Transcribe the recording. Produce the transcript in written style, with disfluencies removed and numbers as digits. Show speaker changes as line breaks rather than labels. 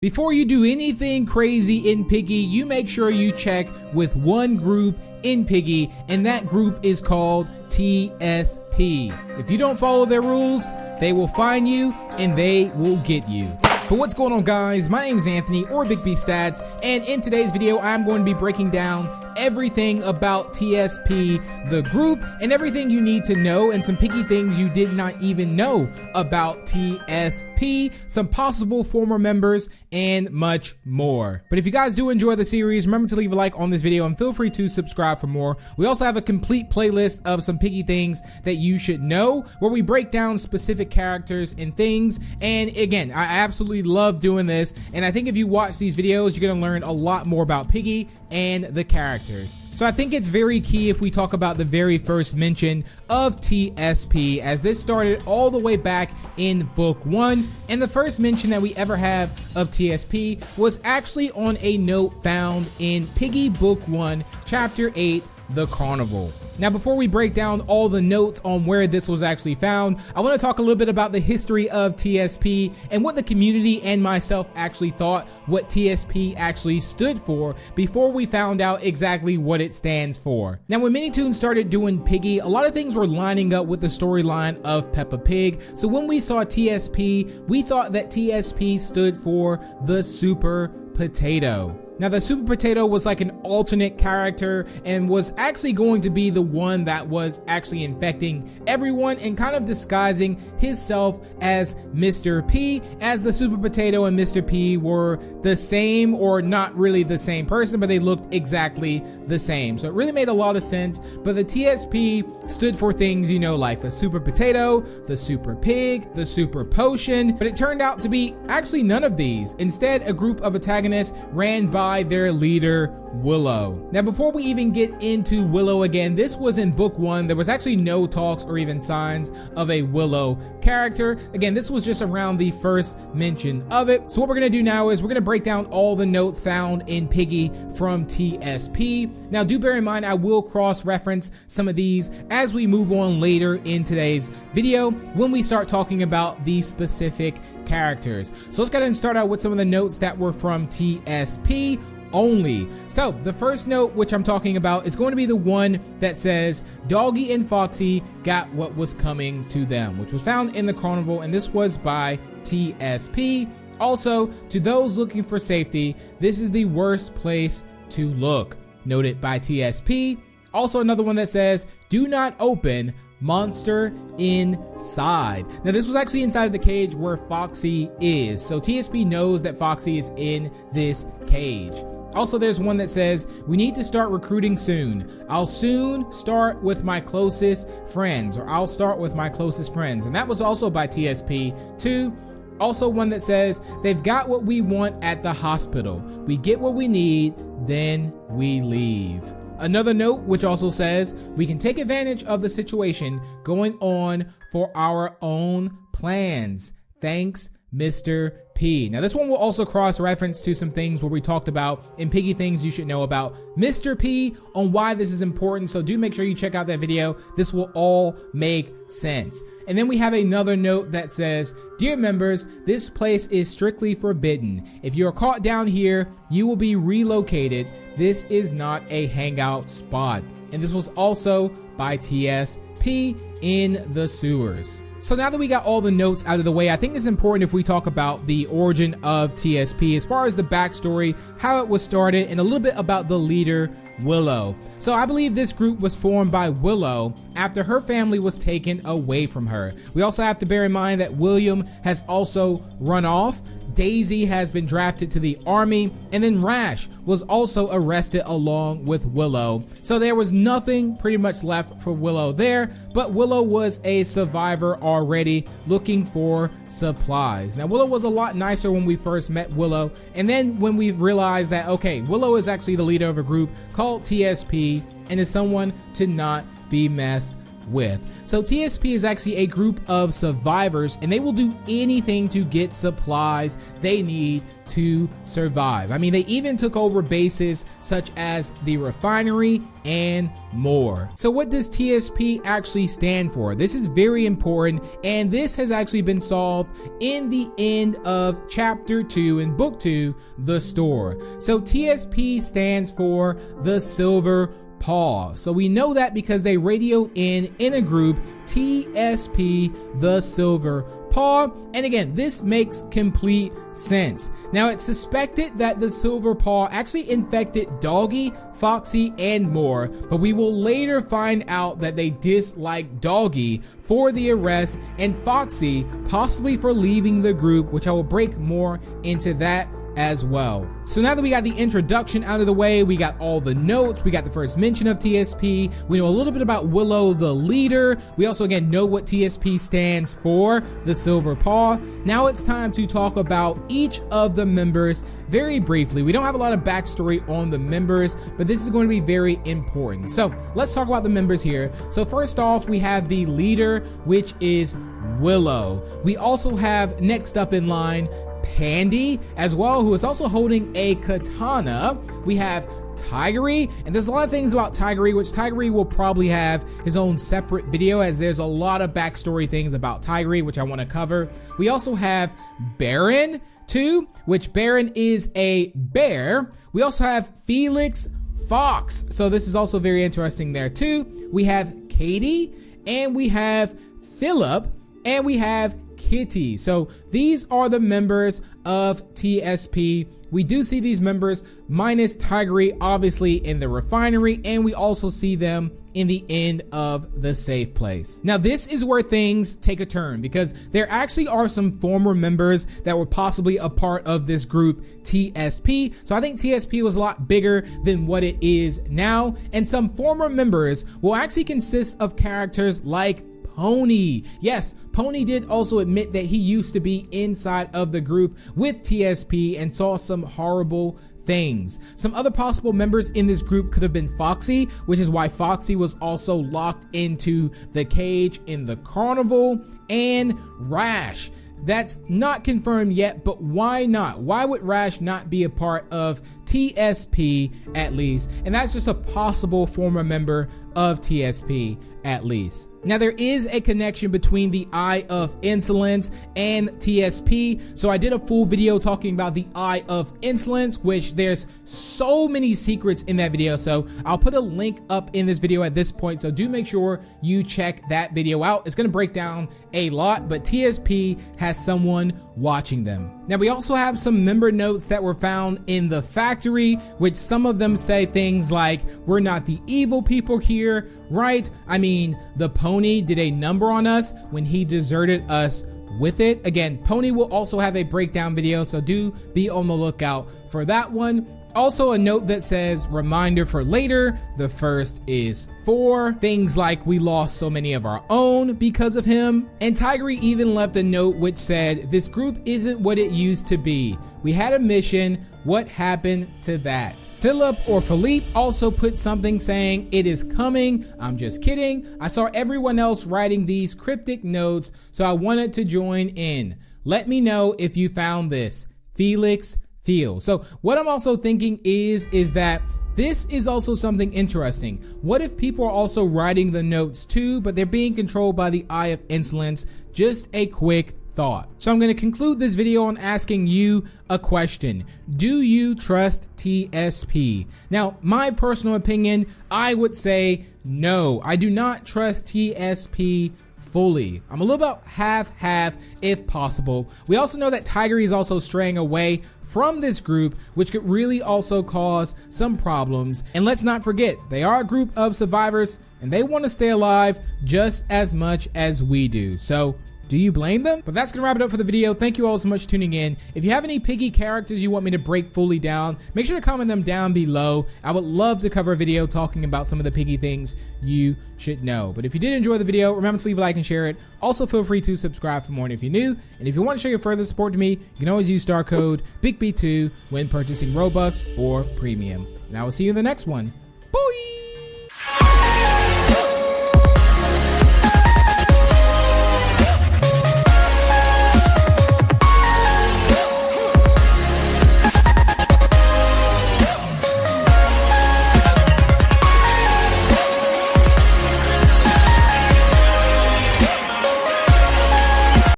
Before you do anything crazy in Piggy, you make sure you check with one group in Piggy, and that group is called TSP. If you don't follow their rules, they will find you and they will get you. But what's going on, guys? My name is Anthony, or Big B Stats, and in today's video I'm going to be breaking down everything about TSP, the group, and everything you need to know, and some Piggy things you did not even know about TSP, some possible former members, and much more. But if you guys do enjoy the series, remember to leave a like on this video and feel free to subscribe for more. We also have a complete playlist of some Piggy things that you should know, where we break down specific characters and things. And again, I absolutely love doing this, and I think if you watch these videos, you're gonna learn a lot more about Piggy and the characters. So I think it's very key if we talk about the very first mention of TSP, as this started all the way back in book 1, and the first mention that we ever have of TSP was actually on a note found in Piggy book 1, chapter 8, The Carnival. Now, before we break down all the notes on where this was actually found, I want to talk a little bit about the history of TSP and what the community and myself actually thought what TSP actually stood for before we found out exactly what it stands for. Now, when Minitoon started doing Piggy, a lot of things were lining up with the storyline of Peppa Pig. So when we saw TSP, we thought that TSP stood for the Super Potato. Now, the Super Potato was like an alternate character and was actually going to be the one that was actually infecting everyone and kind of disguising himself as Mr. P, as the Super Potato and Mr. P were the same, or not really the same person, but they looked exactly the same. So it really made a lot of sense. But the TSP stood for things, you know, like the Super Potato, the Super Pig, the Super Potion, but it turned out to be actually none of these. Instead, a group of antagonists ran by their leader, Willow. Now, before we even get into Willow again, this was in book 1. There was actually no talks or even signs of a Willow character. Again, this was just around the first mention of it. So what we're gonna do now is we're gonna break down all the notes found in Piggy from TSP. Now, do bear in mind, I will cross-reference some of these as we move on later in today's video when we start talking about the specific characters. So let's go ahead and start out with some of the notes that were from TSP only. So the first note, which I'm talking about, is going to be the one that says Doggy and Foxy got what was coming to them, which was found in the carnival, and this was by TSP. Also, to those looking for safety, this is the worst place to look, noted by TSP. Also, another one that says do not open, monster inside. Now, this was actually inside the cage where Foxy is, so TSP knows that Foxy is in this cage. Also, there's one that says we need to start recruiting soon. I'll soon start with my closest friends, or I'll start with my closest friends, and that was also by TSP too. Also, one that says they've got what we want at the hospital. We get what we need, then we leave. Another note which also says we can take advantage of the situation going on for our own plans. Thanks, Mr. P. Now, this one will also cross-reference to some things where we talked about in Piggy things you should know about Mr. P on why this is important, so do make sure you check out that video. This will all make sense. And then we have another note that says, dear members, this place is strictly forbidden. If you are caught down here, you will be relocated. This is not a hangout spot. And this was also by TSP in the sewers. So now that we got all the notes out of the way, I think it's important if we talk about the origin of TSP as far as the backstory, how it was started, and a little bit about the leader, Willow. So I believe this group was formed by Willow after her family was taken away from her. We also have to bear in mind that William has also run off, Daisy has been drafted to the army, and then Rash was also arrested along with Willow. So there was nothing pretty much left for Willow there, but Willow was a survivor already looking for supplies. Now, Willow was a lot nicer when we first met Willow, and then when we realized that, okay, Willow is actually the leader of a group called TSP and is someone to not be messed with. So TSP is actually a group of survivors, and they will do anything to get supplies they need to survive. I mean, they even took over bases such as the refinery and more. So what does TSP actually stand for? This is very important, and this has actually been solved in the end of chapter 2 in book 2, The Store. So TSP stands for the Silver Paw. So we know that because they radioed in a group, TSP, the Silver Paw. And again, this makes complete sense. Now, it's suspected that the Silver Paw actually infected Doggy, Foxy, and more, but we will later find out that they dislike Doggy for the arrest and Foxy possibly for leaving the group, which I will break more into that as well. So now that we got the introduction out of the way, we got all the notes, we got the first mention of TSP, we know a little bit about Willow the leader, we also again know what TSP stands for, the Silver Paw. Now it's time to talk about each of the members very briefly. We don't have a lot of backstory on the members, but this is going to be very important. So let's talk about the members here. So first off, we have the leader, which is Willow. We also have next up in line Pandy as well, who is also holding a katana. We have Tigery, and there's a lot of things about Tigery, which Tigery will probably have his own separate video, as there's a lot of backstory things about Tigery, which I want to cover. We also have Baron too, which Baron is a bear. We also have Felix Fox, so this is also very interesting there too. We have Katie, and we have Philip, and we have Kitty. So these are the members of TSP. We do see these members minus Tigery obviously in the refinery, and we also see them in the end of the safe place. Now this is where things take a turn, because there actually are some former members that were possibly a part of this group TSP. So I think TSP was a lot bigger than what it is now, and some former members will actually consist of characters like Pony. Yes, Pony did also admit that he used to be inside of the group with TSP and saw some horrible things. Some other possible members in this group could have been Foxy, which is why Foxy was also locked into the cage in the carnival, and Rash. That's not confirmed yet, but why not? Why would Rash not be a part of TSP at least? And that's just a possible former member of TSP at least. Now there is a connection between the Eye of Insolence and TSP. So I did a full video talking about the Eye of Insolence, which there's so many secrets in that video. So I'll put a link up in this video at this point. So do make sure you check that video out. It's going to break down a lot, but TSP has someone watching them. Now we also have some member notes that were found in the factory, which some of them say things like, we're not the evil people here, right? I mean, the Pony did a number on us when he deserted us with it. Again, Pony will also have a breakdown video, so do be on the lookout for that one. Also a note that says, reminder for later, the first is for things like we lost so many of our own because of him. And Tigery even left a note which said, this group isn't what it used to be. We had a mission. What happened to that? Philip or Philippe also put something saying, it is coming. I'm just kidding. I saw everyone else writing these cryptic notes, so I wanted to join in. Let me know if you found this. Felix Feel. So what I'm also thinking is that this is also something interesting. What if people are also writing the notes too, but they're being controlled by the Eye of Insolence? Just a quick thought. So I'm going to conclude this video on asking you a question. Do you trust TSP? Now, my personal opinion, I would say no. I do not trust TSP fully. I'm a little about half if possible. We also know that Tigery is also straying away from this group, which could really also cause some problems. And let's not forget, they are a group of survivors and they want to stay alive just as much as we do. So do you blame them? But that's gonna wrap it up for the video. Thank you all so much for tuning in. If you have any Piggy characters you want me to break fully down, make sure to comment them down below. I would love to cover a video talking about some of the Piggy things you should know. But if you did enjoy the video, remember to leave a like and share it. Also feel free to subscribe for more if you're new. And if you want to show your further support to me, you can always use star code BIGB2 when purchasing Robux or Premium. And I will see you in the next one. Booyah!